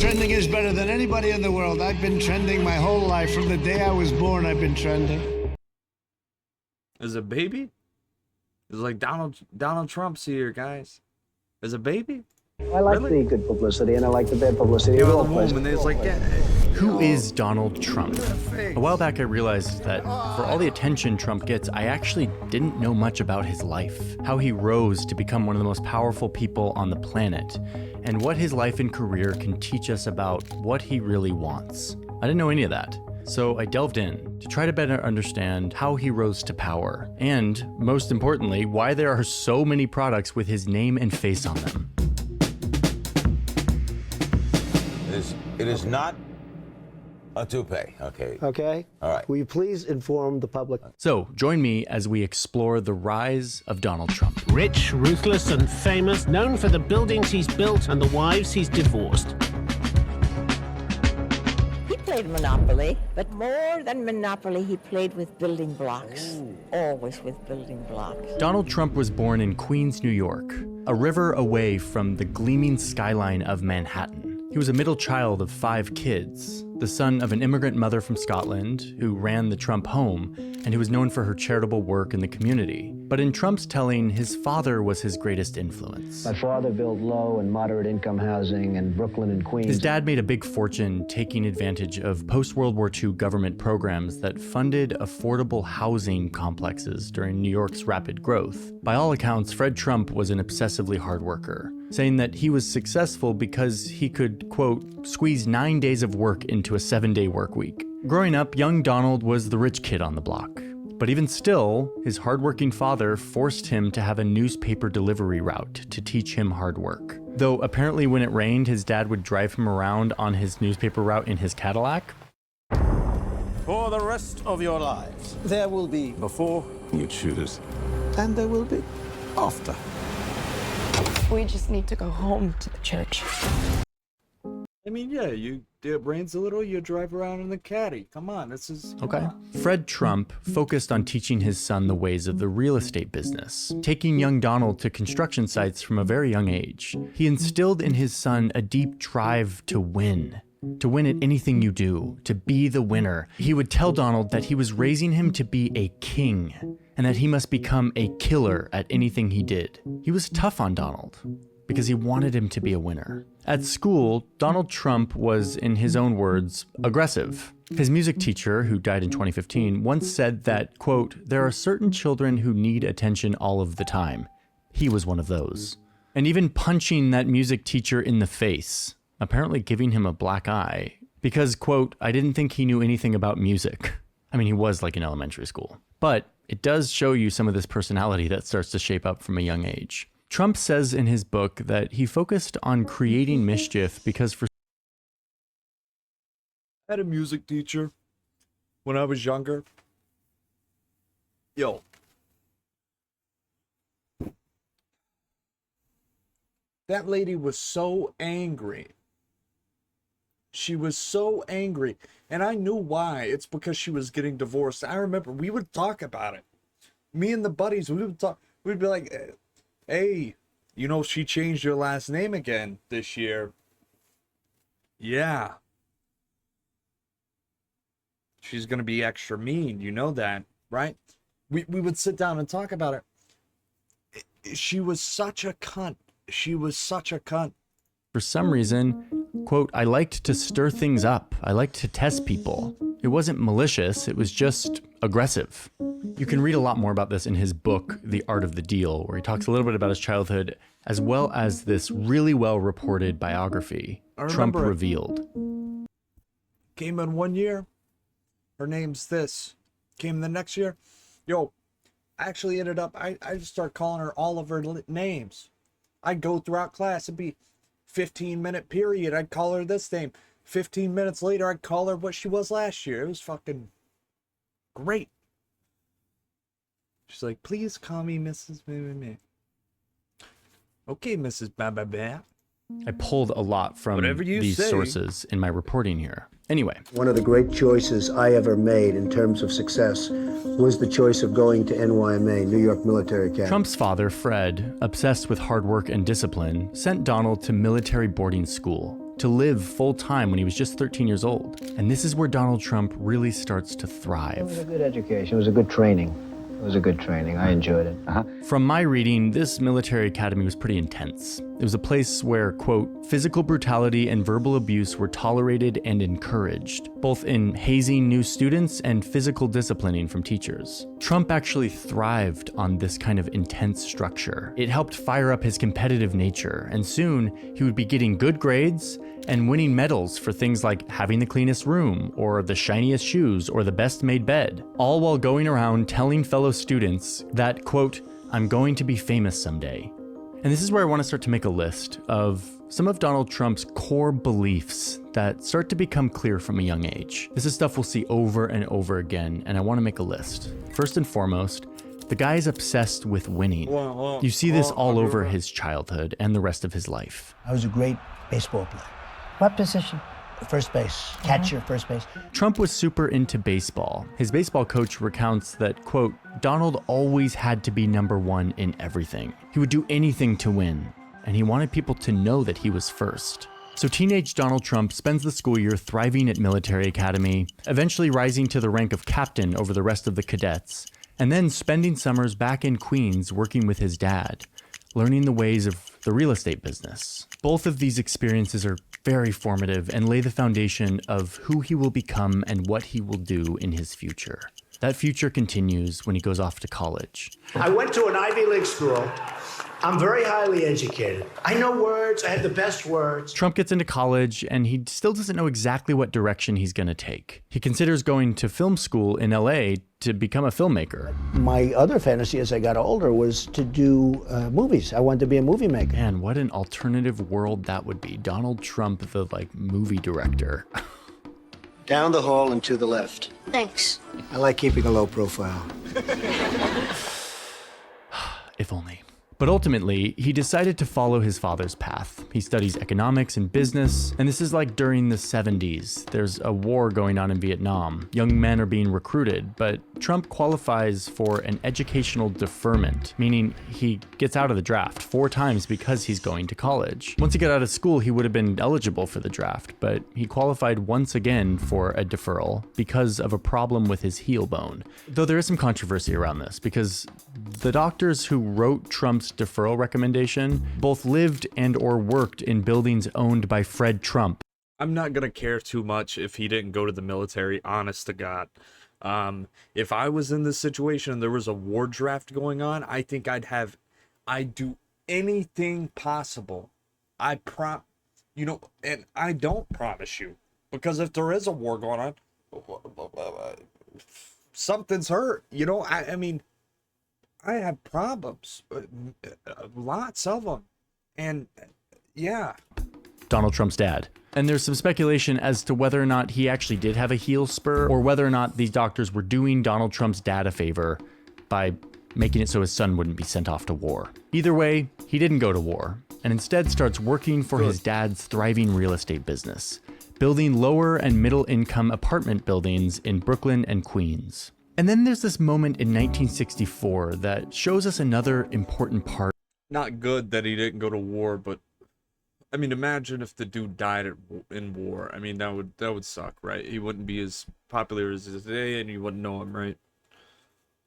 trending is better than anybody in the world. I've been trending my whole life. From the day I was born, I've been trending. As a baby? It's like Donald Trump's here, guys. As a baby? I like Really? the good publicity and I like the bad publicity. Yeah, It the all plays- woman is like, yeah. Who is Donald Trump? A while back I realized that for all the attention Trump gets, I actually didn't know much about his life, how he rose to become one of the most powerful people on the planet, and what his life and career can teach us about what he really wants. I didn't know any of that. So I delved in to try to better understand how he rose to power, and most importantly, why there are so many products with his name and face on them. It is not a toupee, okay? Okay? All right. Will you please inform the public? So join me as we explore the rise of Donald Trump. Rich, ruthless, and famous, known for the buildings he's built and the wives he's divorced. He played Monopoly, but more than Monopoly, he played with building blocks. Always with building blocks. Donald Trump was born in Queens, New York, a river away from the gleaming skyline of Manhattan. He was a middle child of 5 kids, the son of an immigrant mother from Scotland who ran the Trump home and who was known for her charitable work in the community. But in Trump's telling, his father was his greatest influence. My father built low and moderate income housing in Brooklyn and Queens. His dad made a big fortune taking advantage of post-World War II government programs that funded affordable housing complexes during New York's rapid growth. By all accounts, Fred Trump was an obsessively hard worker, saying that he was successful because he could, quote, squeeze 9 days of work into a 7-day work week. Growing up, young Donald was the rich kid on the block. But even still, his hardworking father forced him to have a newspaper delivery route to teach him hard work. Though apparently when it rained, his dad would drive him around on his newspaper route in his Cadillac. For the rest of your lives, There will be, before you choose, and there will be. after. We just need to go home to the church. I mean, yeah, it rains a little, you drive around in the caddy. Come on, this is... Okay. Fred Trump focused on teaching his son the ways of the real estate business, taking young Donald to construction sites from a very young age. He instilled in his son a deep drive to win at anything you do, to be the winner. He would tell Donald that he was raising him to be a king, and that he must become a killer at anything he did. He was tough on Donald, because he wanted him to be a winner. At school, Donald Trump was, in his own words, aggressive. His music teacher, who died in 2015, once said that, quote, there are certain children who need attention all of the time. He was one of those. And even punching that music teacher in the face, apparently giving him a black eye, because, quote, I didn't think he knew anything about music. I mean, he was like in elementary school. But it does show you some of this personality that starts to shape up from a young age. Trump says in his book that he focused on creating mischief because for I had a music teacher when I was younger. Yo. That lady was so angry. She was so angry. And I knew why. It's because she was getting divorced. I remember we would talk about it. Me and the buddies, we would talk. We'd be like, hey, you know, she changed her last name again this year. Yeah. She's going to be extra mean. You know that, right? We would sit down and talk about it. She was such a cunt. She was such a cunt. For some reason, quote, I liked to stir things up. I liked to test people. It wasn't malicious. It was just aggressive. You can read a lot more about this in his book, The Art of the Deal, where he talks a little bit about his childhood, as well as this really well-reported biography, Trump Revealed. Came in 1 year. Her name's this. Came the next year. Yo, I actually ended up, I just started calling her all of her names. I'd go throughout class. It'd be 15-minute period. I'd call her this name. 15 minutes later, I'd call her what she was last year. It was fucking great. She's like, please call me Mrs. Meh. Okay, Mrs. Ba. I pulled a lot from these sources in my reporting here. Anyway. One of the great choices I ever made in terms of success was the choice of going to NYMA, New York Military Academy. Trump's father, Fred, obsessed with hard work and discipline, sent Donald to military boarding school. to live full-time when he was just 13 years old. And this is where Donald Trump really starts to It was a thrive. good education. It was a good training. It was a good training. I enjoyed it. From my reading, this military academy was pretty intense. It was a place where, quote, physical brutality and verbal abuse were tolerated and encouraged, both in hazing new students and physical disciplining from teachers. Trump actually thrived on this kind of intense structure. It helped fire up his competitive nature, and soon he would be getting good grades and winning medals for things like having the cleanest room, or the shiniest shoes, or the best made bed, all while going around telling fellow students that, quote, I'm going to be famous someday. And this is where I want to start to make a list of some of Donald Trump's core beliefs that start to become clear from a young age. This is stuff we'll see over and over again, and I want to make a list. First and foremost, the guy is obsessed with winning. You see this all over his childhood and the rest of his life. I was a great baseball player. What position? First base. Catcher, first base. Trump was super into baseball. His baseball coach recounts that, quote, Donald always had to be number one in everything. He would do anything to win, and he wanted people to know that he was first. So teenage Donald Trump spends the school year thriving at military academy, eventually rising to the rank of captain over the rest of the cadets, and then spending summers back in Queens working with his dad, learning the ways of the real estate business. Both of these experiences are very formative and lay the foundation of who he will become and what he will do in his future. That future continues when he goes off to college. I went to an Ivy League school. I'm very highly educated. I know words. I have the best words. Trump gets into college and he still doesn't know exactly what direction he's going to take. He considers going to film school in LA to become a filmmaker. My other fantasy as I got older was to do movies. I wanted to be a movie maker. Man, what an alternative world that would be. Donald Trump, the movie director. Down the hall and to the left. Thanks. I like keeping a low profile. If only. But ultimately, he decided to follow his father's path. He studies economics and business, and this is like during the 70s. There's a war going on in Vietnam. Young men are being recruited, but Trump qualifies for an educational deferment, meaning he gets out of the draft 4 times because he's going to college. Once he got out of school, he would have been eligible for the draft, but he qualified once again for a deferral because of a problem with his heel bone. Though there is some controversy around this, because the doctors who wrote Trump's deferral recommendation both lived and or worked in buildings owned by Fred Trump. I'm not gonna care too much if he didn't go to the military, honest to God. If I was in this situation and there was a war draft going on, I think I'd do anything possible. And I don't promise you, because if there is a war going on, something's hurt, I mean, I have problems, lots of them, and yeah. Donald Trump's dad. And there's some speculation as to whether or not he actually did have a heel spur, or whether or not these doctors were doing Donald Trump's dad a favor by making it so his son wouldn't be sent off to war. Either way, he didn't go to war, and instead starts working for his dad's thriving real estate business, building lower and middle income apartment buildings in Brooklyn and Queens. And then there's this moment in 1964 that shows us another important part. Not good that he didn't go to war, but I mean, imagine if the dude died in war. I mean, that would suck, right? He wouldn't be as popular as he is today, and you wouldn't know him, right?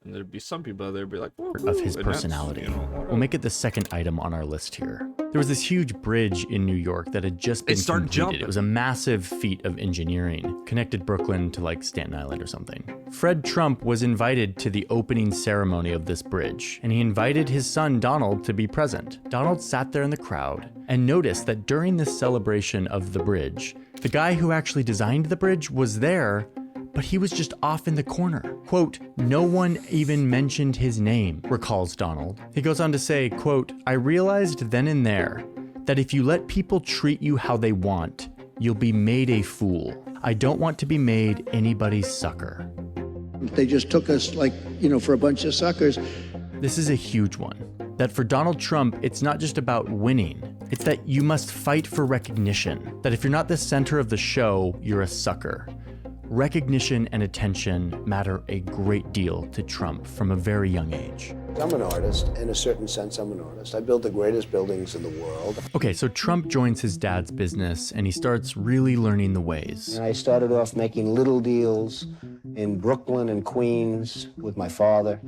And there'd be some people out there be like, of his personality. We'll make it the second item on our list here. There was this huge bridge in New York that had just been completed. Jumping. It was a massive feat of engineering, connected Brooklyn to like Staten Island or something. Fred Trump was invited to the opening ceremony of this bridge, and he invited his son Donald to be present. Donald sat there in the crowd and noticed that during this celebration of the bridge, the guy who actually designed the bridge was there, but he was just off in the corner. Quote, no one even mentioned his name, recalls Donald. He goes on to say, quote, I realized then and there that if you let people treat you how they want, you'll be made a fool. I don't want to be made anybody's sucker. They just took us for a bunch of suckers. This is a huge one. That for Donald Trump, it's not just about winning. It's that you must fight for recognition. That if you're not the center of the show, you're a sucker. Recognition and attention matter a great deal to Trump from a very young age. I'm an artist. In a certain sense, I'm an artist. I build the greatest buildings in the world. Okay, so Trump joins his dad's business and he starts really learning the ways. And I started off making little deals in Brooklyn and Queens with my father,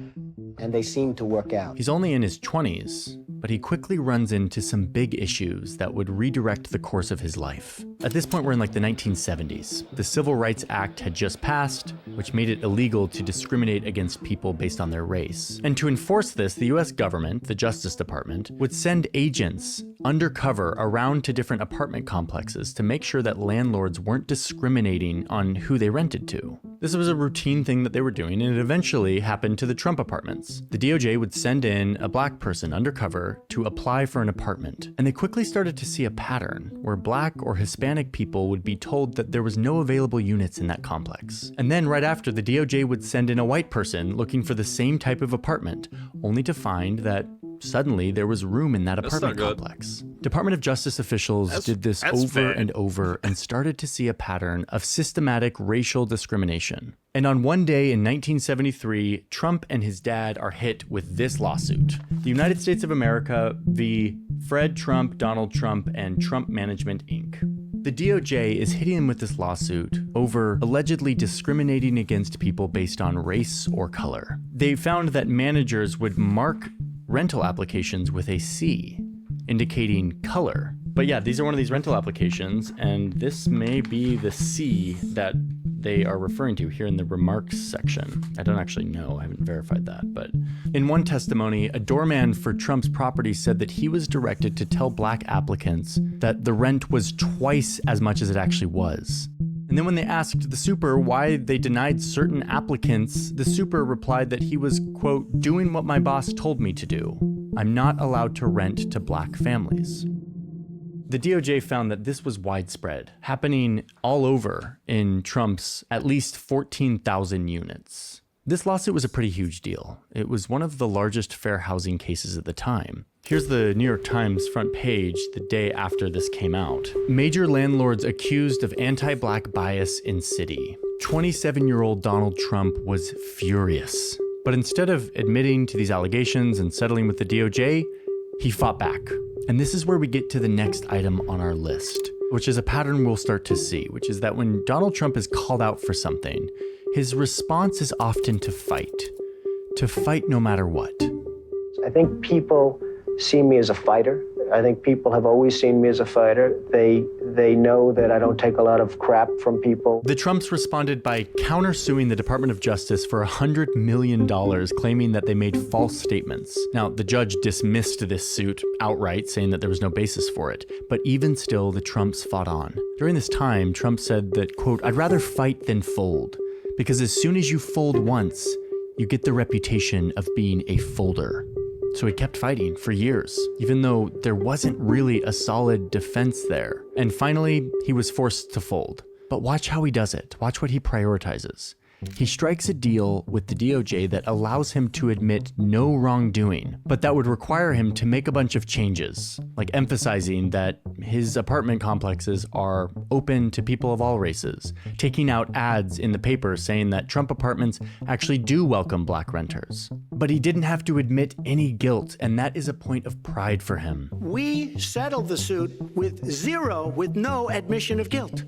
and they seemed to work out. He's only in his 20s, but he quickly runs into some big issues that would redirect the course of his life. At this point, we're in like the 1970s. The Civil Rights Act had just passed, which made it illegal to discriminate against people based on their race. And to enforce this, the US government, the Justice Department, would send agents undercover around to different apartment complexes to make sure that landlords weren't discriminating on who they rented to. This was a routine thing that they were doing, and it eventually happened to the Trump apartments. The DOJ would send in a black person undercover to apply for an apartment, and they quickly started to see a pattern where black or Hispanic people would be told that there was no available units in that complex. And then right after, the DOJ would send in a white person looking for the same type of apartment, only to find that suddenly there was room in that apartment complex. Department of Justice officials did this over and over and started to see a pattern of systematic racial discrimination. And on one day in 1973, Trump and his dad are hit with this lawsuit. The United States of America v. Fred Trump, Donald Trump, and Trump Management, Inc. The DOJ is hitting him with this lawsuit over allegedly discriminating against people based on race or color. They found that managers would mark rental applications with a C, indicating color. But yeah, these are one of these rental applications, and this may be the C that they are referring to here in the remarks section. I don't actually know, I haven't verified that, but in one testimony, a doorman for Trump's property said that he was directed to tell black applicants that the rent was twice as much as it actually was. And then when they asked the super why they denied certain applicants, the super replied that he was, quote, doing what my boss told me to do. I'm not allowed to rent to black families. The DOJ found that this was widespread, happening all over in Trump's at least 14,000 units. This lawsuit was a pretty huge deal. It was one of the largest fair housing cases at the time. Here's the New York Times front page the day after this came out. Major landlords accused of anti-black bias in city. 27-year-old Donald Trump was furious. But instead of admitting to these allegations and settling with the DOJ, he fought back. And this is where we get to the next item on our list, which is a pattern we'll start to see, which is that when Donald Trump is called out for something, his response is often to fight no matter what. I think people see me as a fighter. I think people have always seen me as a fighter. They know that I don't take a lot of crap from people. The Trumps responded by countersuing the Department of Justice for $100 million, claiming that they made false statements. Now, the judge dismissed this suit outright, saying that there was no basis for it. But even still, the Trumps fought on. During this time, Trump said that, quote, I'd rather fight than fold, because as soon as you fold once, you get the reputation of being a folder. So he kept fighting for years, even though there wasn't really a solid defense there. And finally, he was forced to fold. But watch how he does it. Watch what he prioritizes. He strikes a deal with the DOJ that allows him to admit no wrongdoing, but that would require him to make a bunch of changes, like emphasizing that his apartment complexes are open to people of all races, taking out ads in the paper saying that Trump apartments actually do welcome black renters. But he didn't have to admit any guilt, and that is a point of pride for him. We settled the suit with no admission of guilt.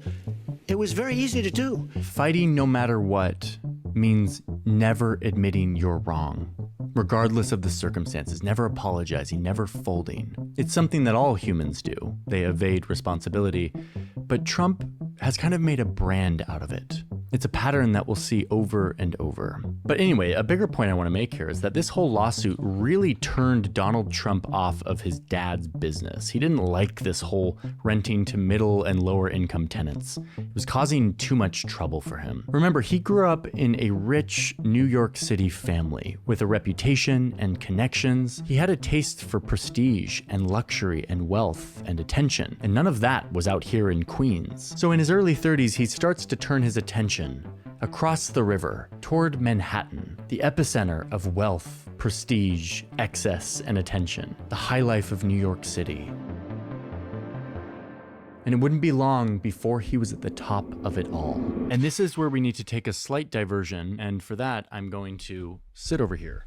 It was very easy to do. Fighting no matter what means never admitting you're wrong, regardless of the circumstances, never apologizing, never folding. It's something that all humans do. They evade responsibility, but Trump has kind of made a brand out of it. It's a pattern that we'll see over and over. But anyway, a bigger point I want to make here is that this whole lawsuit really turned Donald Trump off of his dad's business. He didn't like this whole renting to middle and lower income tenants. It was causing too much trouble for him. Remember, he grew up in a rich New York City family with a reputation and connections. He had a taste for prestige and luxury and wealth and attention, and none of that was out here in Queens. So in his early 30s, he starts to turn his attention across the river toward Manhattan, the epicenter of wealth, prestige, excess, and attention, the high life of New York City. And it wouldn't be long before he was at the top of it all. And this is where we need to take a slight diversion, and for that, I'm going to sit over here.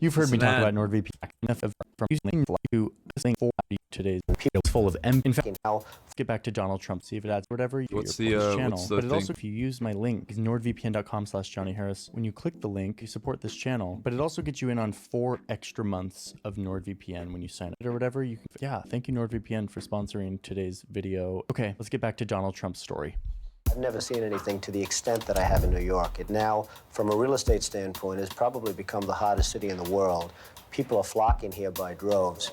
You've heard me Isn't talk that- about NordVPN enough from using to listening for today's video is full of in fact, let's get back to Donald Trump, see if it adds whatever you What's your the, channel. what's the But it thing? also, if you use my link, is nordvpn.com/JohnnyHarris. When you click the link, you support this channel, but it also gets you in on 4 extra months of NordVPN when you sign up or whatever. You can, yeah, thank you NordVPN for sponsoring today's video. Okay, let's get back to Donald Trump's story. I've never seen anything to the extent that I have in New York. It now, from a real estate standpoint, has probably become the hottest city in the world. People are flocking here by droves.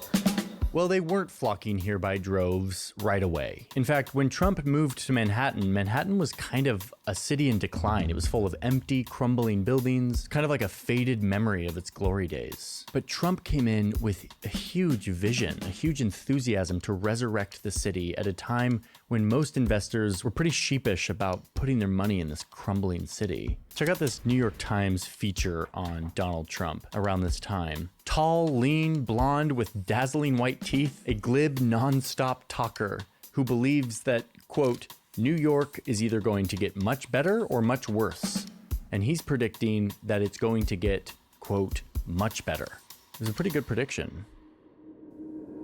Well, they weren't flocking here by droves right away. In fact, when Trump moved to Manhattan, Manhattan was kind of a city in decline. It was full of empty, crumbling buildings, kind of like a faded memory of its glory days. But Trump came in with a huge vision, a huge enthusiasm to resurrect the city at a time when most investors were pretty sheepish about putting their money in this crumbling city. Check out this New York Times feature on Donald Trump around this time. Tall, lean, blonde with dazzling white teeth, a glib, non-stop talker who believes that, quote, New York is either going to get much better or much worse. And he's predicting that it's going to get, quote, much better. It was a pretty good prediction.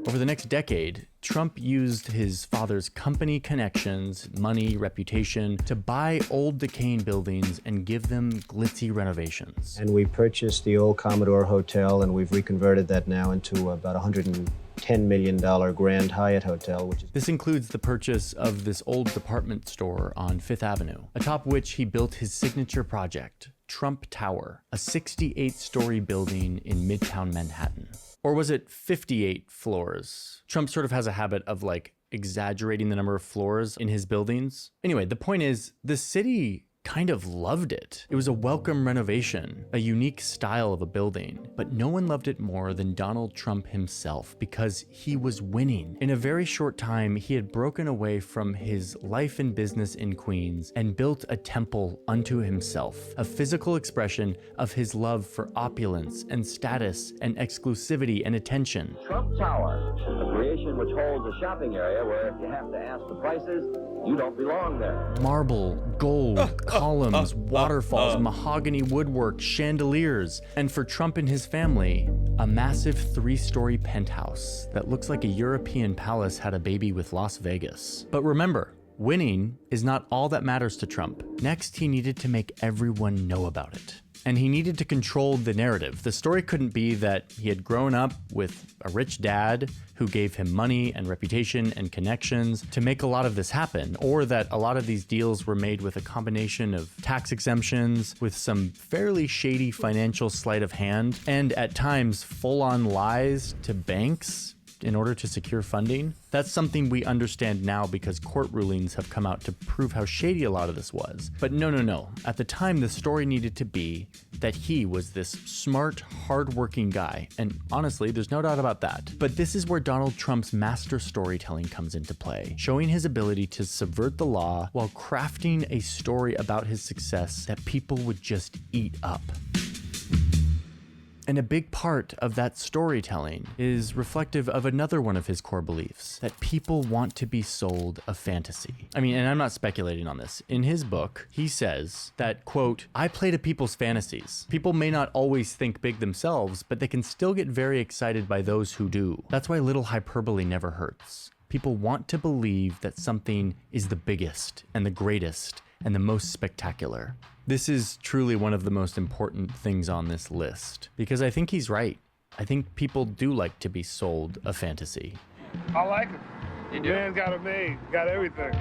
Over the next decade, Trump used his father's company connections, money, reputation to buy old decaying buildings and give them glitzy renovations. And we purchased the old Commodore Hotel, and we've reconverted that now into about $110 million Grand Hyatt Hotel, which is... This includes the purchase of this old department store on Fifth Avenue, atop which he built his signature project, Trump Tower, a 68-story building in Midtown Manhattan. Or was it 58 floors? Trump sort of has a habit of like exaggerating the number of floors in his buildings. Anyway, the point is, the city kind of loved it. It was a welcome renovation, a unique style of a building, but no one loved it more than Donald Trump himself because he was winning. In a very short time, he had broken away from his life and business in Queens and built a temple unto himself, a physical expression of his love for opulence and status and exclusivity and attention. Trump Tower, a creation which holds a shopping area where if you have to ask the prices, you don't belong there. Marble, gold, columns, waterfalls, mahogany woodwork, chandeliers, and for Trump and his family, a massive 3-story penthouse that looks like a European palace had a baby with Las Vegas. But remember, winning is not all that matters to Trump. Next, he needed to make everyone know about it. And he needed to control the narrative. The story couldn't be that he had grown up with a rich dad who gave him money and reputation and connections to make a lot of this happen, or that a lot of these deals were made with a combination of tax exemptions, with some fairly shady financial sleight of hand, and at times full-on lies to banks in order to secure funding. That's something we understand now because court rulings have come out to prove how shady a lot of this was. But no. At the time, the story needed to be that he was this smart, hardworking guy. And honestly, there's no doubt about that. But this is where Donald Trump's master storytelling comes into play, showing his ability to subvert the law while crafting a story about his success that people would just eat up. And a big part of that storytelling is reflective of another one of his core beliefs, that people want to be sold a fantasy. I mean, and I'm not speculating on this. In his book, he says that, quote, I play to people's fantasies. People may not always think big themselves, but they can still get very excited by those who do. That's why little hyperbole never hurts. People want to believe that something is the biggest and the greatest and the most spectacular. This is truly one of the most important things on this list, because I think he's right. I think people do like to be sold a fantasy. I like it. You do? Man's got it made, got everything.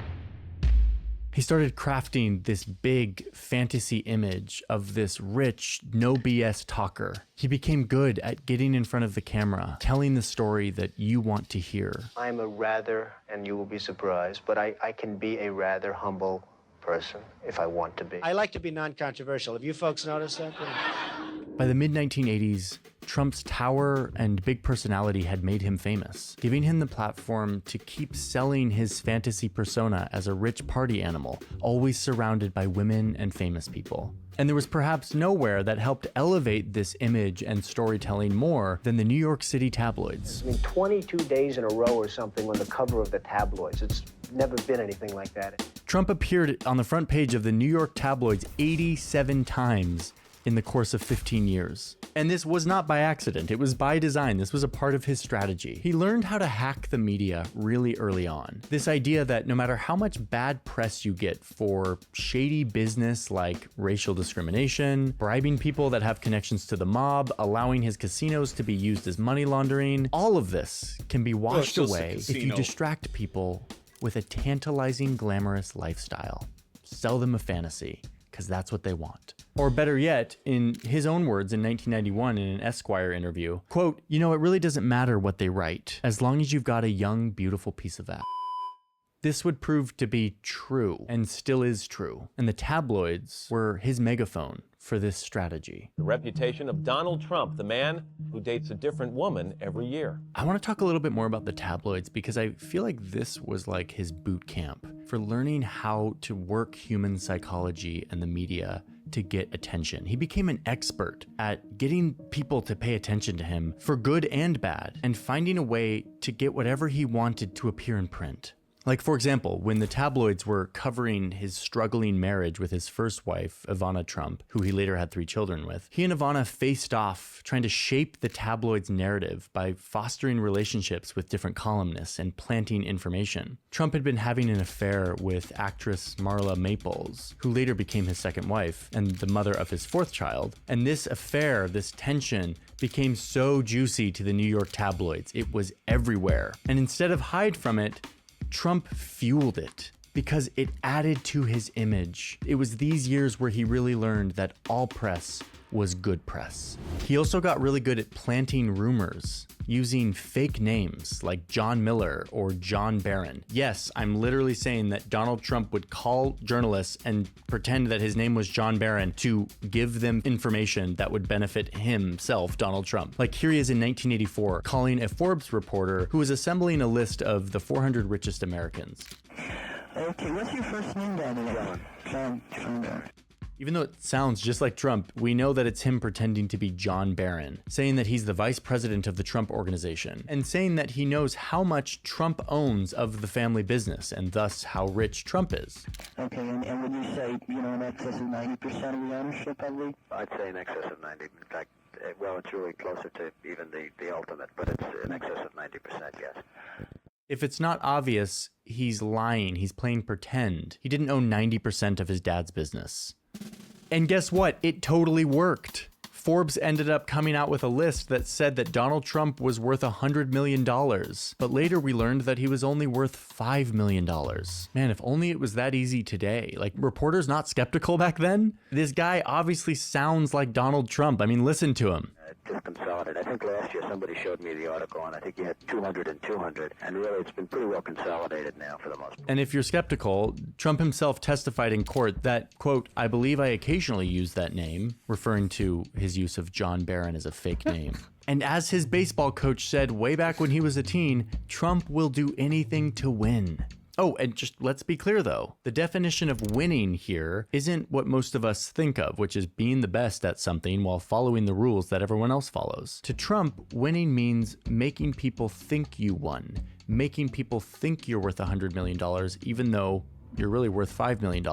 He started crafting this big fantasy image of this rich, no BS talker. He became good at getting in front of the camera, telling the story that you want to hear. I'm a rather, and you will be surprised, but I can be a rather humble person if I want to be. I like to be non-controversial. Have you folks noticed that? By the mid-1980s, Trump's tower and big personality had made him famous, giving him the platform to keep selling his fantasy persona as a rich party animal, always surrounded by women and famous people. And there was perhaps nowhere that helped elevate this image and storytelling more than the New York City tabloids. I mean, 22 days in a row or something on the cover of the tabloids. It's never been anything like that. Trump appeared on the front page of the New York tabloids 87 times in the course of 15 years. And this was not by accident, it was by design. This was a part of his strategy. He learned how to hack the media really early on. This idea that no matter how much bad press you get for shady business like racial discrimination, bribing people that have connections to the mob, allowing his casinos to be used as money laundering, all of this can be washed away if you distract people with a tantalizing, glamorous lifestyle. Sell them a fantasy, because that's what they want. Or better yet, in his own words in 1991 in an Esquire interview, quote, "You know, it really doesn't matter what they write, as long as you've got a young, beautiful piece of ass." This would prove to be true, and still is true. And the tabloids were his megaphone for this strategy. The reputation of Donald Trump, the man who dates a different woman every year. I want to talk a little bit more about the tabloids because I feel like this was like his boot camp for learning how to work human psychology and the media to get attention. He became an expert at getting people to pay attention to him for good and bad, and finding a way to get whatever he wanted to appear in print. Like, for example, when the tabloids were covering his struggling marriage with his first wife, Ivana Trump, who he later had 3 children with, he and Ivana faced off, trying to shape the tabloids' narrative by fostering relationships with different columnists and planting information. Trump had been having an affair with actress Marla Maples, who later became his second wife and the mother of his 4th child. And this affair, this tension, became so juicy to the New York tabloids. It was everywhere. And instead of hide from it, Trump fueled it because it added to his image. It was these years where he really learned that all press was good press. He also got really good at planting rumors, using fake names like John Miller or John Barron. Yes, I'm literally saying that Donald Trump would call journalists and pretend that his name was John Barron to give them information that would benefit himself, Donald Trump. Like here he is in 1984, calling a Forbes reporter who was assembling a list of the 400 richest Americans. Okay, what's your first name, John? John Barron. Even though it sounds just like Trump, we know that it's him pretending to be John Barron, saying that he's the vice president of the Trump Organization, and saying that he knows how much Trump owns of the family business, and thus how rich Trump is. Okay, and would you say, in excess of 90% of the ownership, I believe? I'd say in excess of 90. In fact, well, it's really closer to even the ultimate, but it's in excess of 90%, yes. If it's not obvious, he's lying. He's playing pretend. He didn't own 90% of his dad's business. And guess what? It totally worked. Forbes ended up coming out with a list that said that Donald Trump was worth $100 million. But later we learned that he was only worth $5 million. Man, if only it was that easy today. Like, reporters not skeptical back then? This guy obviously sounds like Donald Trump. I mean, listen to him. Just consolidated. I think last year somebody showed me the article, and I think you had 200 and 200, and really it's been pretty well consolidated now for the most part. And if you're skeptical, Trump himself testified in court that, quote, "I believe I occasionally use that name," referring to his use of John Barron as a fake name. And as his baseball coach said way back when he was a teen, Trump will do anything to win. Oh, and just let's be clear though, the definition of winning here isn't what most of us think of, which is being the best at something while following the rules that everyone else follows. To Trump, winning means making people think you won, making people think you're worth $100 million, even though you're really worth $5 million.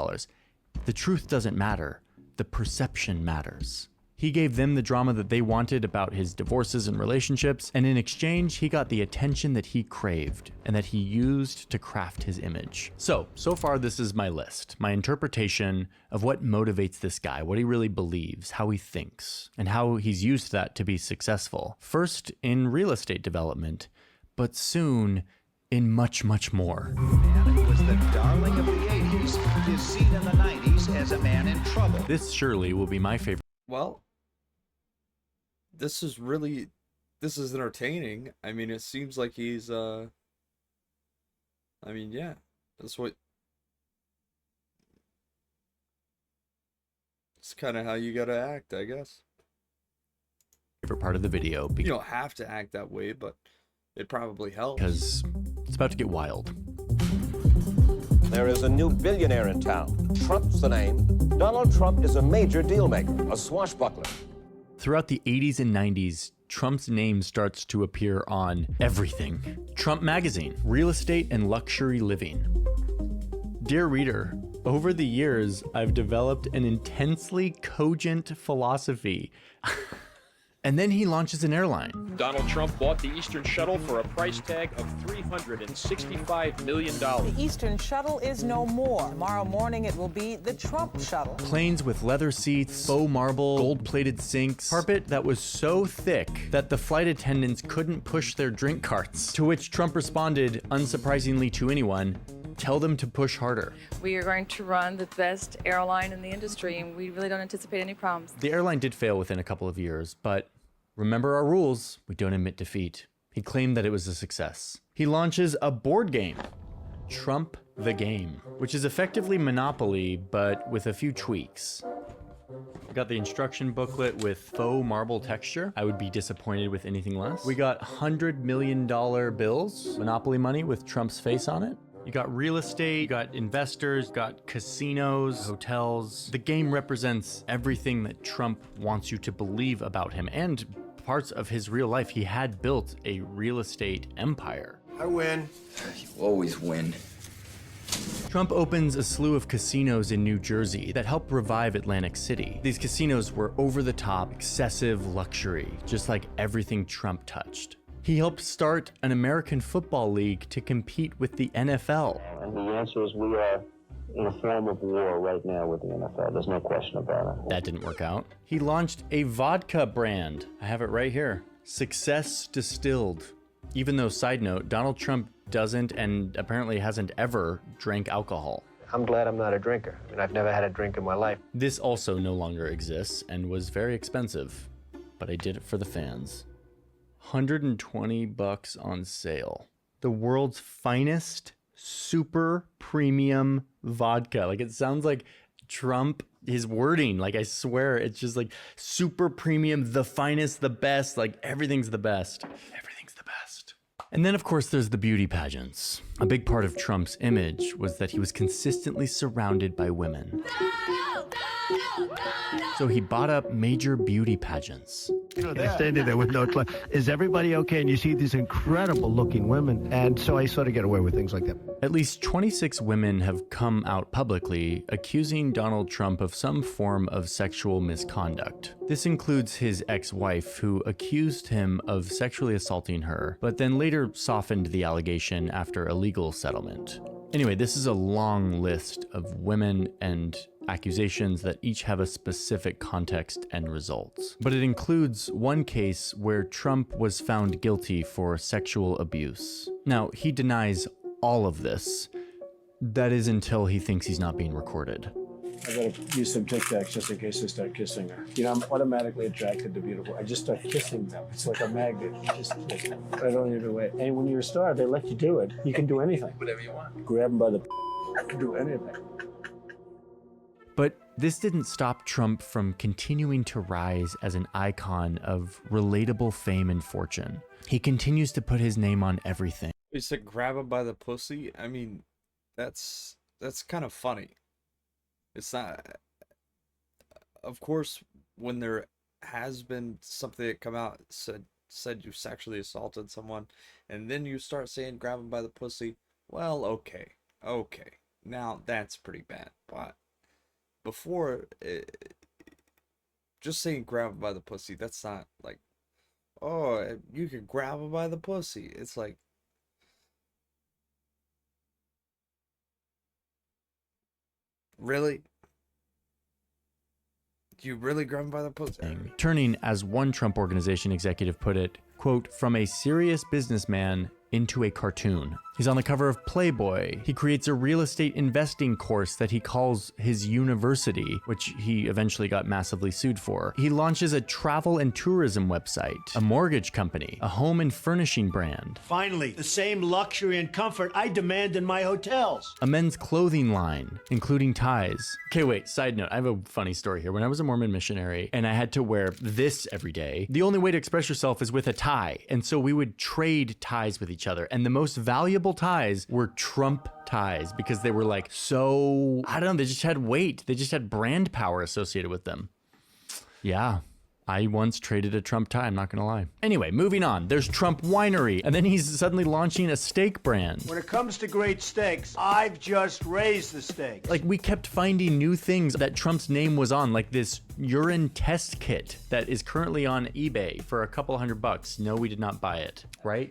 The truth doesn't matter. The perception matters. He gave them the drama that they wanted about his divorces and relationships, and in exchange, he got the attention that he craved and that he used to craft his image. So far this is my list, my interpretation of what motivates this guy, what he really believes, how he thinks, and how he's used that to be successful. First in real estate development, but soon in much, much more. Man who was the darling of the 80s is seen in the 90s as a man in trouble. This surely will be my favorite. Well, this is entertaining. I mean, it seems like he's, yeah, that's what, it's kind of how you gotta act, I guess. Favorite part of the video. You don't have to act that way, but it probably helps. Because it's about to get wild. There is a new billionaire in town. Trump's the name. Donald Trump is a major deal maker, a swashbuckler. Throughout the 80s and 90s, Trump's name starts to appear on everything. Trump Magazine, real estate and luxury living. Dear reader, Over the years, I've developed an intensely cogent philosophy. And then he launches an airline. Donald Trump bought the Eastern Shuttle for a price tag of $365 million. The Eastern Shuttle is no more. Tomorrow morning it will be the Trump Shuttle. Planes with leather seats, faux marble, gold-plated sinks, carpet that was so thick that the flight attendants couldn't push their drink carts. To which Trump responded, unsurprisingly to anyone, tell them to push harder. We are going to run the best airline in the industry, and we really don't anticipate any problems. The airline did fail within a couple of years, but remember our rules, we don't admit defeat. He claimed that it was a success. He launches a board game, Trump the Game, which is effectively Monopoly, but with a few tweaks. We got the instruction booklet with faux marble texture. I would be disappointed with anything less. We got $100 million bills, Monopoly money with Trump's face on it. You got real estate, you got investors, you got casinos, hotels. The game represents everything that Trump wants you to believe about him and parts of his real life. He had built a real estate empire. I win. You always win. Trump opens a slew of casinos in New Jersey that helped revive Atlantic City. These casinos were over-the-top, excessive luxury, just like everything Trump touched. He helped start an American Football League to compete with the NFL. And the answer is we are in a form of war right now with the NFL. There's no question about it. That didn't work out. He launched a vodka brand. I have it right here. Success Distilled. Even though, side note, Donald Trump doesn't and apparently hasn't ever drank alcohol. I'm glad I'm not a drinker. I mean, I've never had a drink in my life. This also no longer exists and was very expensive, but I did it for the fans. $120 on sale. The world's finest super premium vodka. Like, it sounds like Trump, his wording, like, I swear, it's just like super premium, the finest, the best, like everything's the best. Everything's the best. And then, of course, there's the beauty pageants. A big part of Trump's image was that he was consistently surrounded by women. So he bought up major beauty pageants. You know, they're standing there with no clue. Is everybody okay? And you see these incredible looking women. And so I sort of get away with things like that. At least 26 women have come out publicly accusing Donald Trump of some form of sexual misconduct. This includes his ex-wife, who accused him of sexually assaulting her, but then later softened the allegation after a legal settlement. Anyway, this is a long list of women and accusations that each have a specific context and results. But it includes one case where Trump was found guilty for sexual abuse. Now, he denies all of this. That is until he thinks he's not being recorded. I gotta use some Tic Tacs just in case I start kissing her. You know, I'm automatically attracted to beautiful. I just start kissing them. It's like a magnet. Just like, I don't even wait. And when you're a star, they let you do it. You can do anything. Whatever you want. Grab them by the I can do anything. But this didn't stop Trump from continuing to rise as an icon of relatable fame and fortune. He continues to put his name on everything. You said grab him by the pussy? I mean, that's kind of funny. It's not, of course, when there has been something that come out said you sexually assaulted someone, and then you start saying grab him by the pussy, well, okay, now that's pretty bad. But before, just saying grab him by the pussy, that's not like, oh, you can grab him by the pussy. It's like, really? You really grab him by the pussy? Turning, as one Trump Organization executive put it, quote, from a serious businessman into a cartoon. He's on the cover of Playboy. He creates a real estate investing course that he calls his university, which he eventually got massively sued for. He launches a travel and tourism website, a mortgage company, a home and furnishing brand. Finally, the same luxury and comfort I demand in my hotels. A men's clothing line, including ties. Okay, wait, side note, I have a funny story here. When I was a Mormon missionary and I had to wear this every day, the only way to express yourself is with a tie. And so we would trade ties with each other. And the most valuable ties were Trump ties because they were like so, I don't know, they just had weight. They just had brand power associated with them. Yeah. I once traded a Trump tie, I'm not gonna lie. Anyway, moving on. There's Trump Winery, and then he's suddenly launching a steak brand. When it comes to great steaks, I've just raised the stakes. Like, we kept finding new things that Trump's name was on, like this urine test kit that is currently on eBay for a couple $100. No, we did not buy it, right?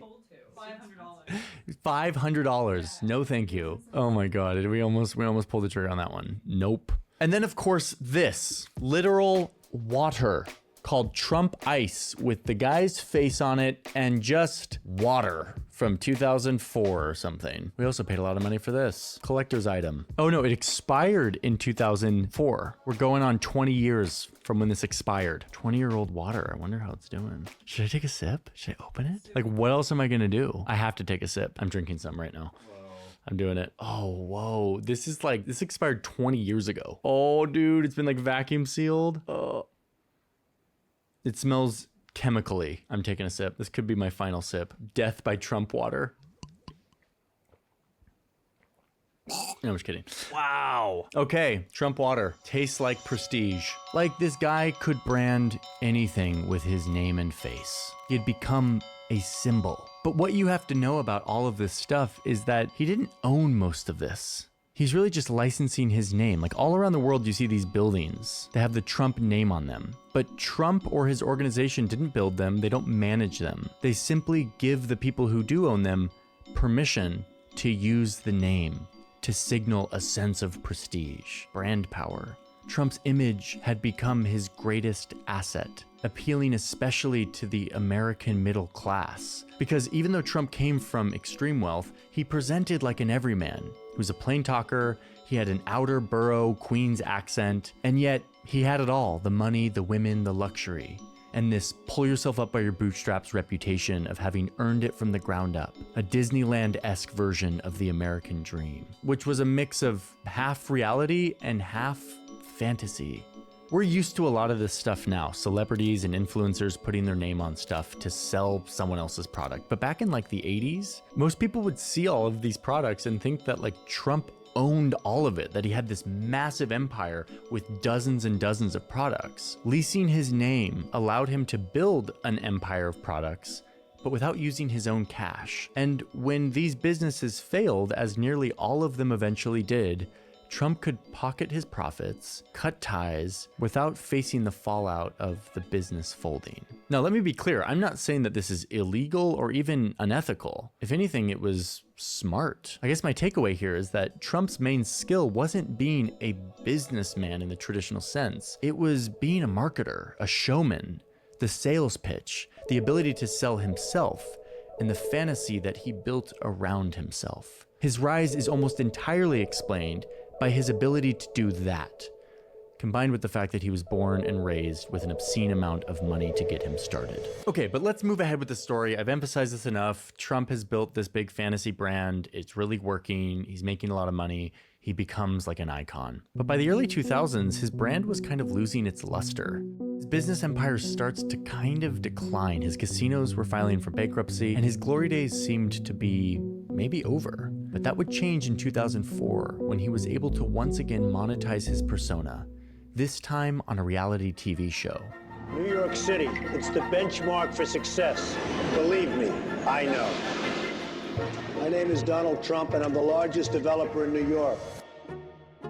$500. No, thank you. Oh my God, we almost pulled the trigger on that one. Nope. And then of course this literal water called Trump Ice with the guy's face on it and just water from 2004 or something. We also paid a lot of money for this collector's item. Oh no, it expired in 2004. We're going on 20 years from when this expired. 20-year-old water. I wonder how it's doing. Should I take a sip? Should I open it? Like, what else am I gonna do? I have to take a sip. I'm drinking some right now. I'm doing it. Oh, whoa. This expired 20 years ago. Oh, dude, it's been like vacuum sealed. Oh. It smells chemically. I'm taking a sip. This could be my final sip. Death by Trump water. No, I'm just kidding. Wow. Okay, Trump water. Tastes like prestige. Like this guy could brand anything with his name and face. He'd become a symbol. But what you have to know about all of this stuff is that he didn't own most of this. He's really just licensing his name. Like all around the world, you see these buildings. They have the Trump name on them. But Trump or his organization didn't build them. They don't manage them. They simply give the people who do own them permission to use the name to signal a sense of prestige, brand power. Trump's image had become his greatest asset, appealing especially to the American middle class. Because even though Trump came from extreme wealth, he presented like an everyman. He was a plain talker, he had an outer borough Queens accent, and yet he had it all: the money, the women, the luxury, and this pull yourself up by your bootstraps reputation of having earned it from the ground up. A Disneyland-esque version of the American dream, which was a mix of half reality and half fantasy. We're used to a lot of this stuff now, celebrities and influencers putting their name on stuff to sell someone else's product. But back in like the 80s, most people would see all of these products and think that like Trump owned all of it, that he had this massive empire with dozens and dozens of products. Leasing his name allowed him to build an empire of products, but without using his own cash. And when these businesses failed, as nearly all of them eventually did, Trump could pocket his profits, cut ties, without facing the fallout of the business folding. Now, let me be clear. I'm not saying that this is illegal or even unethical. If anything, it was smart. I guess my takeaway here is that Trump's main skill wasn't being a businessman in the traditional sense. It was being a marketer, a showman, the sales pitch, the ability to sell himself, and the fantasy that he built around himself. His rise is almost entirely explained by his ability to do that, combined with the fact that he was born and raised with an obscene amount of money to get him started. Okay, but let's move ahead with the story. I've emphasized this enough. Trump has built this big fantasy brand. It's really working. He's making a lot of money. He becomes like an icon. But by the early 2000s, his brand was kind of losing its luster. His business empire starts to kind of decline. His casinos were filing for bankruptcy, and his glory days seemed to be maybe over. But that would change in 2004 when he was able to once again monetize his persona, this time on a reality TV show. New York City, it's the benchmark for success. Believe me, I know. My name is Donald Trump, and I'm the largest developer in New York.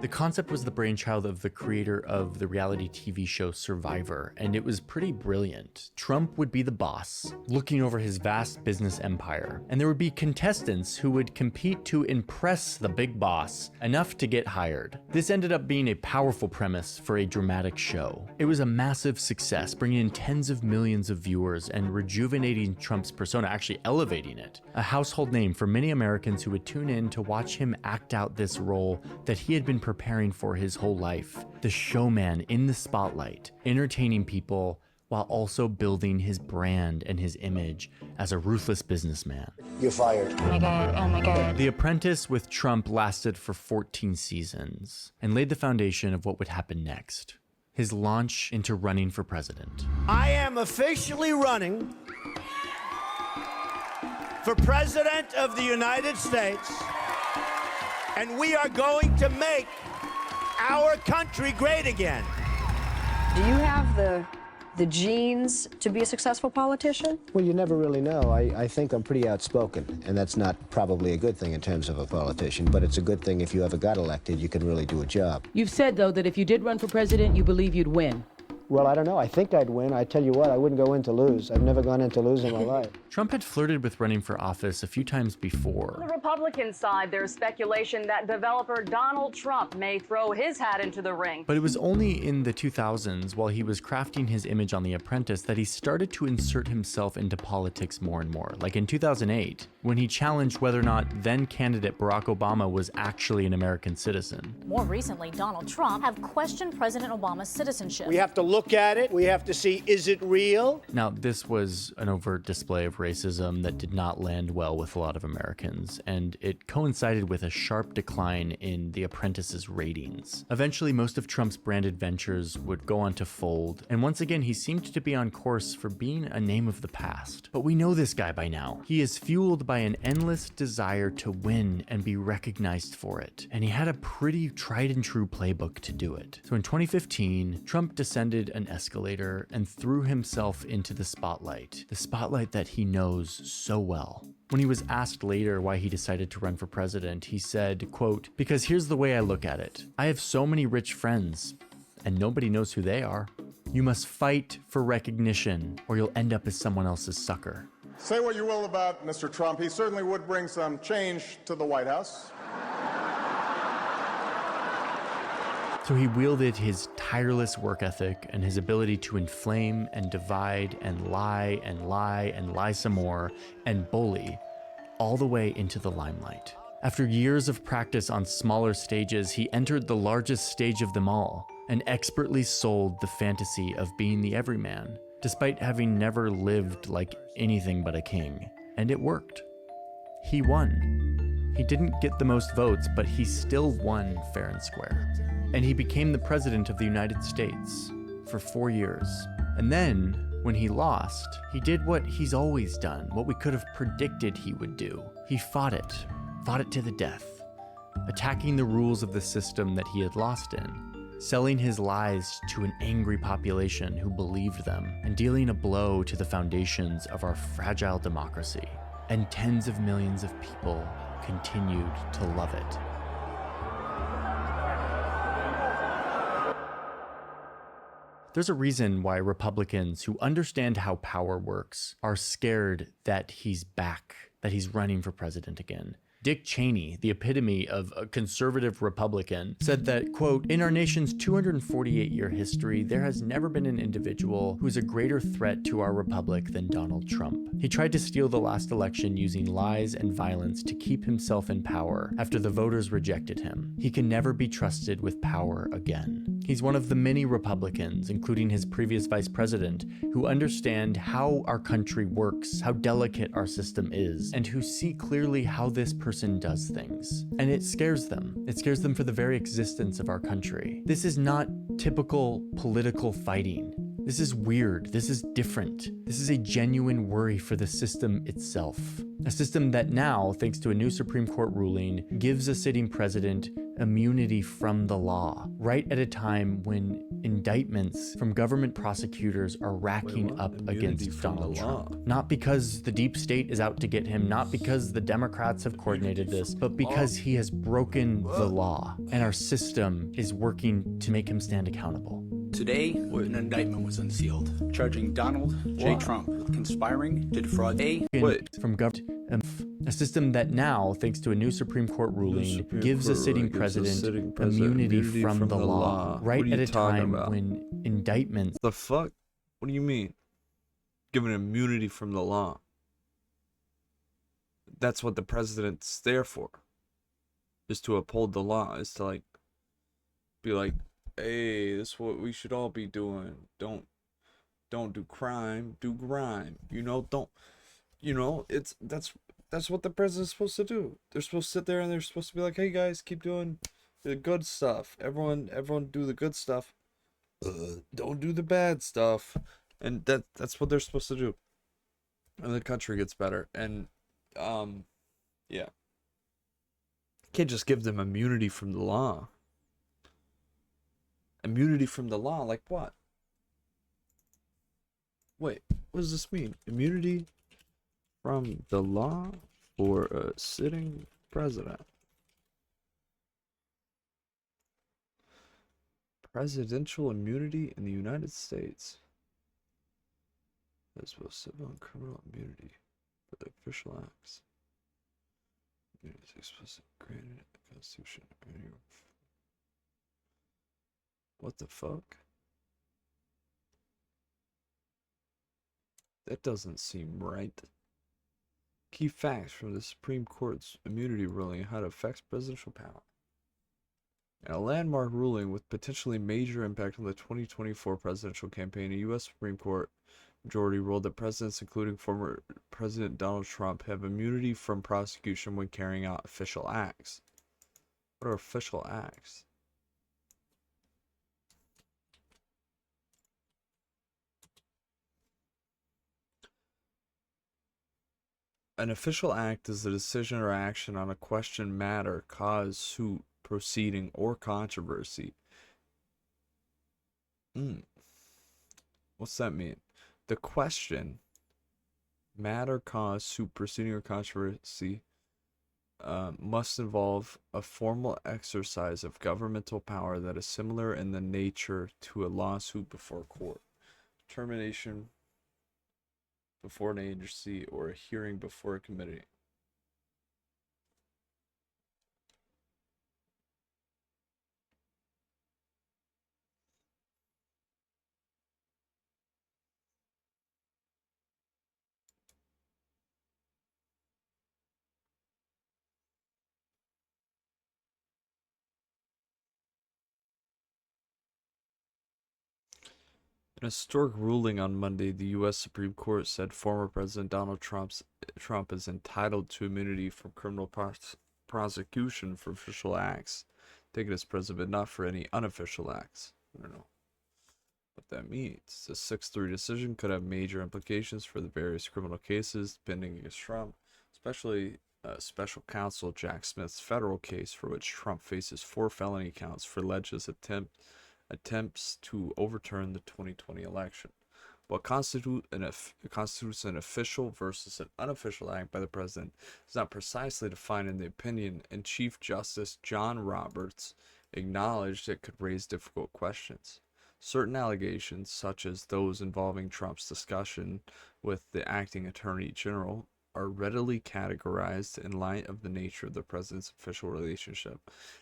The concept was the brainchild of the creator of the reality TV show Survivor, and it was pretty brilliant. Trump would be the boss, looking over his vast business empire, and there would be contestants who would compete to impress the big boss enough to get hired. This ended up being a powerful premise for a dramatic show. It was a massive success, bringing in tens of millions of viewers and rejuvenating Trump's persona, actually elevating it. A household name for many Americans who would tune in to watch him act out this role that he had been preparing for his whole life. The showman in the spotlight, entertaining people while also building his brand and his image as a ruthless businessman. You're fired. Oh my God, oh my God. The Apprentice with Trump lasted for 14 seasons and laid the foundation of what would happen next. His launch into running for president. I am officially running for President of the United States, and we are going to make our country great again. Do you have the the genes to be a successful politician? Well, you never really know. I think I'm pretty outspoken, and that's not probably a good thing in terms of a politician, but it's a good thing if you ever got elected, you can really do a job. You've said, though, that if you did run for president, you believe you'd win. Well, I don't know. I think I'd win. I tell you what, I wouldn't go in to lose. I've never gone in to lose in my life. Trump had flirted with running for office a few times On before. the Republican side, there's speculation that developer Donald Trump may throw his hat into the ring. But it was only in the 2000s, while he was crafting his image on The Apprentice, that he started to insert himself into politics more and more. Like in 2008, when he challenged whether or not then candidate Barack Obama was actually an American citizen. More recently, Donald Trump have questioned President Obama's citizenship. We have to look at it. We have to see, is it real? Now, this was an overt display of racism that did not land well with a lot of Americans, and it coincided with a sharp decline in The Apprentice's ratings. Eventually, most of Trump's branded ventures would go on to fold, and once again, he seemed to be on course for being a name of the past. But we know this guy by now. He is fueled by an endless desire to win and be recognized for it, and he had a pretty tried and true playbook to do it. So in 2015, Trump descended an escalator and threw himself into the spotlight that he knows so well. When he was asked later why he decided to run for president, he said, quote, "Because here's the way I look at it. I have so many rich friends, and nobody knows who they are. You must fight for recognition, or you'll end up as someone else's sucker." Say what you will about Mr. Trump, he certainly would bring some change to the White House. So he wielded his tireless work ethic and his ability to inflame and divide and lie and lie and lie some more and bully all the way into the limelight. After years of practice on smaller stages, he entered the largest stage of them all and expertly sold the fantasy of being the everyman, despite having never lived like anything but a king. And it worked. He won. He didn't get the most votes, but he still won fair and square. And he became the president of the United States for 4 years. And then, when he lost, he did what he's always done, what we could have predicted he would do. He fought it to the death, attacking the rules of the system that he had lost in, selling his lies to an angry population who believed them, and dealing a blow to the foundations of our fragile democracy. And tens of millions of people continued to love it. There's a reason why Republicans who understand how power works are scared that he's back, that he's running for president again. Dick Cheney, the epitome of a conservative Republican, said that, quote, "In our nation's 248-year history, there has never been an individual who's a greater threat to our republic than Donald Trump. He tried to steal the last election using lies and violence to keep himself in power after the voters rejected him. He can never be trusted with power again." He's one of the many Republicans, including his previous vice president, who understand how our country works, how delicate our system is, and who see clearly how this person does things. And it scares them. It scares them for the very existence of our country. This is not typical political fighting. This is weird. This is different. This is a genuine worry for the system itself. A system that now, thanks to a new Supreme Court ruling, gives a sitting president immunity from the law, right at a time when indictments from government prosecutors are racking up against Donald Trump. Not because the deep state is out to get him, not because the Democrats have coordinated this, but because he has broken the law, and our system is working to make him stand accountable. Today, an indictment was unsealed, charging Donald J. Trump with conspiring to defraud from government. A system that now, thanks to a new Supreme Court ruling, gives a sitting president immunity from the law, right at a time when indictments... The fuck? What do you mean? Giving immunity from the law. That's what the president's there for. Is to uphold the law. Is to like be like, hey, this is what we should all be doing. Don't do crime, do grime. That's what the president's supposed to do. They're supposed to sit there and they're supposed to be like, hey guys, keep doing the good stuff. Everyone do the good stuff. Don't do the bad stuff. And that's what they're supposed to do. And the country gets better. And yeah. Can't just give them immunity from the law. Immunity from the law, like what? Wait, what does this mean? Immunity from the law for a sitting president. Presidential immunity in the United States. As well as civil and criminal immunity for the official acts. Immunity is explicitly granted in the Constitution. What the fuck? That doesn't seem right. Key facts from the Supreme Court's immunity ruling and how it affects presidential power. In a landmark ruling with potentially major impact on the 2024 presidential campaign, a U.S. Supreme Court majority ruled that presidents, including former President Donald Trump, have immunity from prosecution when carrying out official acts. What are official acts? An official act is a decision or action on a question, matter, cause, suit, proceeding, or controversy. What's that mean? The question, matter, cause, suit, proceeding, or controversy must involve a formal exercise of governmental power that is similar in the nature to a lawsuit before court, termination before an agency, or a hearing before a committee. In a historic ruling on Monday, the U.S. Supreme Court said former President Donald Trump is entitled to immunity from criminal prosecution for official acts taken as president, but not for any unofficial acts. I don't know what that means. The 6-3 decision could have major implications for the various criminal cases pending against Trump, especially special counsel Jack Smith's federal case, for which Trump faces 4 felony counts for alleged attempts to overturn the 2020 election. What constitutes an official versus an unofficial act by the president is not precisely defined in the opinion, and Chief Justice John Roberts acknowledged it could raise difficult questions. Certain allegations, such as those involving Trump's discussion with the acting attorney general, are readily categorized in light of the nature of the president's official relationship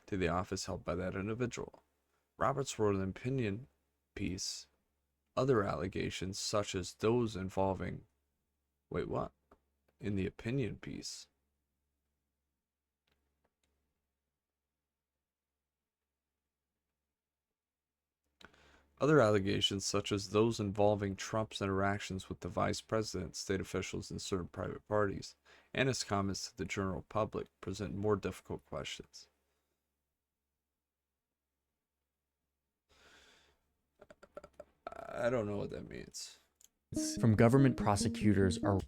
to the office held by that individual. Roberts wrote an opinion piece. Other allegations, such as those involving... Wait, what? In the opinion piece. Other allegations, such as those involving Trump's interactions with the vice president, state officials, and certain private parties, and his comments to the general public, present more difficult questions. I don't know what that means. From government prosecutors are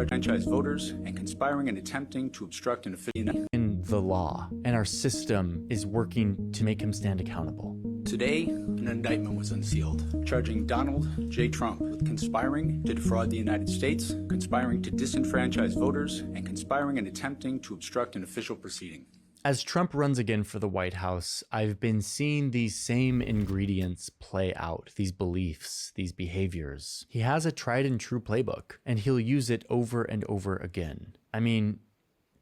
franchise voters and conspiring and attempting to obstruct an official in the law, and our system is working to make him stand accountable. Today, an indictment was unsealed, charging Donald J. Trump with conspiring to defraud the United States, conspiring to disenfranchise voters, and conspiring and attempting to obstruct an official proceeding. As Trump runs again for the White House, I've been seeing these same ingredients play out, these beliefs, these behaviors. He has a tried and true playbook, and he'll use it over and over again. I mean,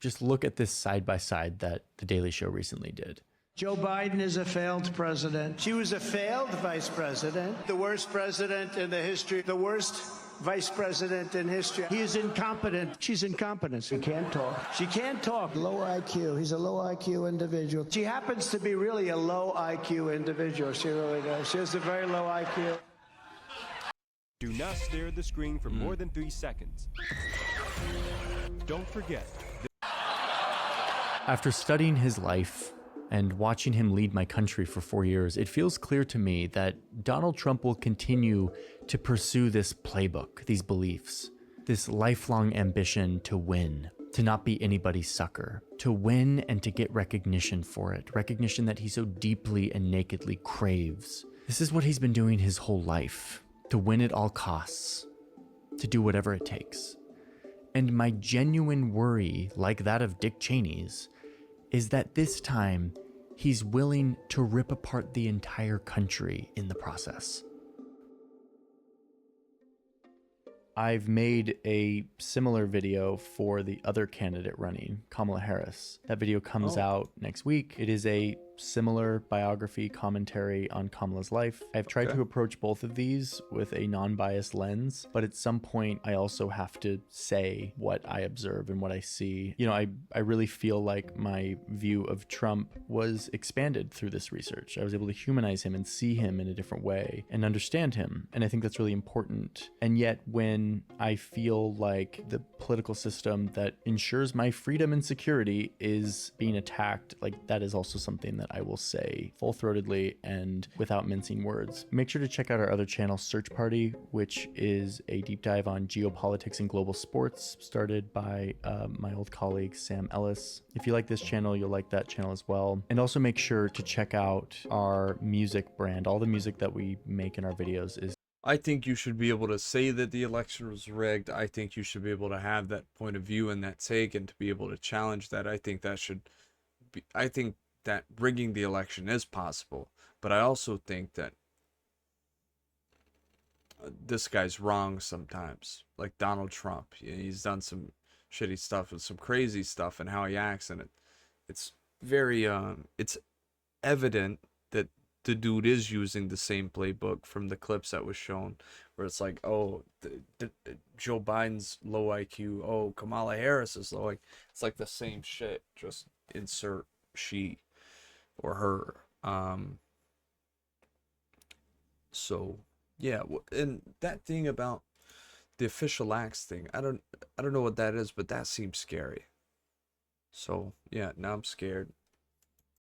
just look at this side by side that The Daily Show recently did. Joe Biden is a failed president. She was a failed vice president, the worst president in the history, the worst vice president in history. He is incompetent. She's incompetent. She can't talk. She can't talk. Low IQ. He's a low IQ individual. She happens to be really a low IQ individual. She really does. She has a very low IQ. Do not stare at the screen for more than 3 seconds. Don't forget. After studying his life and watching him lead my country for 4 years, it feels clear to me that Donald Trump will continue to pursue this playbook, these beliefs, this lifelong ambition to win, to not be anybody's sucker, to win and to get recognition for it, recognition that he so deeply and nakedly craves. This is what he's been doing his whole life, to win at all costs. to do whatever it takes. And my genuine worry, like that of Dick Cheney's, is that this time he's willing to rip apart the entire country in the process. I've made a similar video for the other candidate running, Kamala Harris. That video comes out next week. It is a similar biography commentary on Kamala's life. I've tried to approach both of these with a non-biased lens, but at some point I also have to say what I observe and what I see. You know, I really feel like my view of Trump was expanded through this research. I was able to humanize him and see him in a different way and understand him. And I think that's really important. And yet when I feel like the political system that ensures my freedom and security is being attacked, like that is also something that I will say full-throatedly and without mincing words. Make sure to check out our other channel, Search Party, which is a deep dive on geopolitics and global sports, started by my old colleague, Sam Ellis. If you like this channel, you'll like that channel as well. And also make sure to check out our music brand. All the music that we make in our videos is I think you should be able to say that the election was rigged. I think you should be able to have that point of view and that take and to be able to challenge that. I think that should be, I think that rigging the election is possible, but I also think that this guy's wrong sometimes. Like Donald Trump, he's done some shitty stuff and some crazy stuff and how he acts, and it's very it's evident that the dude is using the same playbook from the clips that was shown, where it's like, oh, Joe Biden's low IQ, oh, Kamala Harris is low IQ. It's like the same shit, just insert she or her. So yeah, and that thing about the official acts thing, I don't know what that is, but that seems scary. So yeah, now I'm scared.